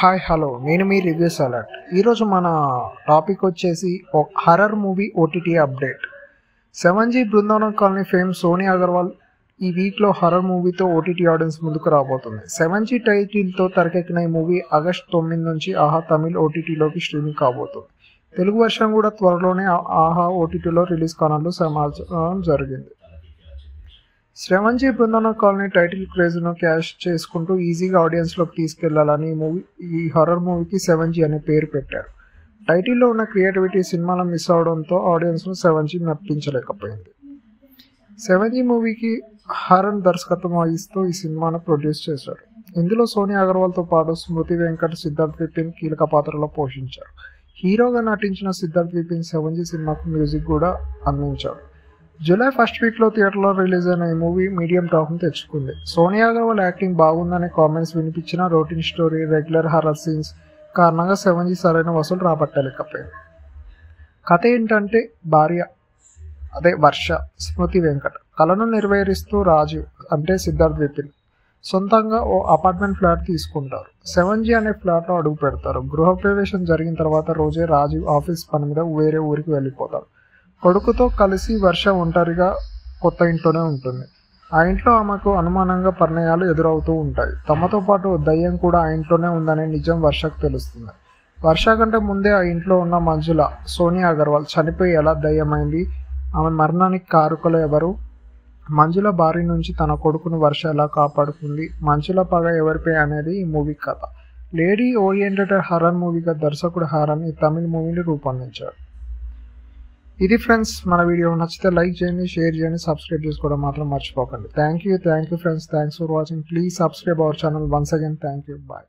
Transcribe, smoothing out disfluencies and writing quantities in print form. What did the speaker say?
Hi hello నేను మీ reviews alert. ఈరోజు మన టాపిక్ వచ్చేసి horror movie OTT update. 7G Brindavanam colony fame Sony Agarwal ఈ వీక్లో హర్రర్ మూవీతో ఓటీటీ ఆడియన్స్ ముందుకు రాబోతుంది. 7G టైటిల్తో తెరకెక్కిన ఈ మూవీ ఆగస్ట్ 9 నుంచి ఆహా తమిళ్ ఓటీటీలోకి స్ట్రీమింగ్ కాబోతుంది. తెలుగు వర్షన్ కూడా త్వరలోనే ఆహా ఓటీటీలో రిలీజ్ కానున్నట్లు సమాచారం జరిగింది. 7G బృందావనం కాలనీ టైటిల్ క్రేజ్ను క్యాష్ చేసుకుంటూ ఈజీగా ఆడియన్స్లోకి తీసుకెళ్లాలని ఈ హర్రర్ మూవీకి 7G అనే పేరు పెట్టారు. టైటిల్లో ఉన్న క్రియేటివిటీ సినిమాలో మిస్ అవడంతో ఆడియన్స్ను 7G మెప్పించలేకపోయింది. 7G మూవీకి హరన్ దర్శకత్వం వహిస్తూ ఈ సినిమాను ప్రొడ్యూస్ చేశారు. ఇందులో సోనీ అగర్వాల్తో పాటు స్మృతి వెంకట్, సిద్ధార్థ్ విపిన్ కీలక పాత్రలో పోషించారు. హీరోగా నటించిన సిద్ధార్థ్ విపిన్ 7G సినిమాకు మ్యూజిక్ కూడా అందించాడు. జూలై ఫస్ట్ వీక్లో థియేటర్లో రిలీజ్ అయిన ఈ మూవీ మీడియం టాక్ను తెచ్చుకుంది. సోనీ అగర్వాల్ యాక్టింగ్ బాగుందనే కామెంట్స్ వినిపించిన routine story, regular horror scenes కారణంగా 7G సరైన వసూలు రాబట్టలేకపోయింది. కథ ఏంటంటే భార్య వర్ష, స్మృతి వెంకట్ కళను నెరవేరుస్తూ రాజీవ్ అంటే సిద్ధార్థ్ విపిన్ సొంతంగా ఓ అపార్ట్మెంట్ ఫ్లాట్ తీసుకుంటారు. 7G అనే ఫ్లాట్లో అడుగు పెడతారు. గృహప్రవేశం జరిగిన తర్వాత రోజే రాజీవ్ ఆఫీస్ పని మీద వేరే ఊరికి వెళ్ళిపోతారు. కొడుకుతో కలిసి వర్ష ఒంటరిగా కొత్త ఇంట్లోనే ఉంటుంది. ఆ ఇంట్లో ఆమెకు అనుమానంగా పరిణయాలు ఎదురవుతూ ఉంటాయి. తమతో పాటు దయ్యం కూడా ఆ ఇంట్లోనే ఉందనే నిజం వర్షకు తెలుస్తుంది. వర్ష కంటే ముందే ఆ ఇంట్లో ఉన్న మంజుల, సోనీ అగర్వాల్ చనిపోయి ఎలా దయ్యమైంది, ఆమె మరణానికి కారకులు ఎవరు, మంజుల భార్య నుంచి తన కొడుకును వర్ష ఎలా కాపాడుకుంది, మంజుల పగ ఎవరిపై అనేది ఈ మూవీ కథ. లేడీ ఓరియంటెడ్ హర్రర్ మూవీగా దర్శకుడు హరన్ ఈ తమిళ మూవీని రూపొందించాడు. ఇది ఫ్రెండ్స్, మన వీడియో నచ్చితే లైక్ చేయండి, షేర్ చేయండి, సబ్స్క్రైబ్ చేసుకోవడం మాత్రం మర్చిపోకండి. Thank you friends, thanks for watching. Please subscribe our channel once again. Thank you, bye.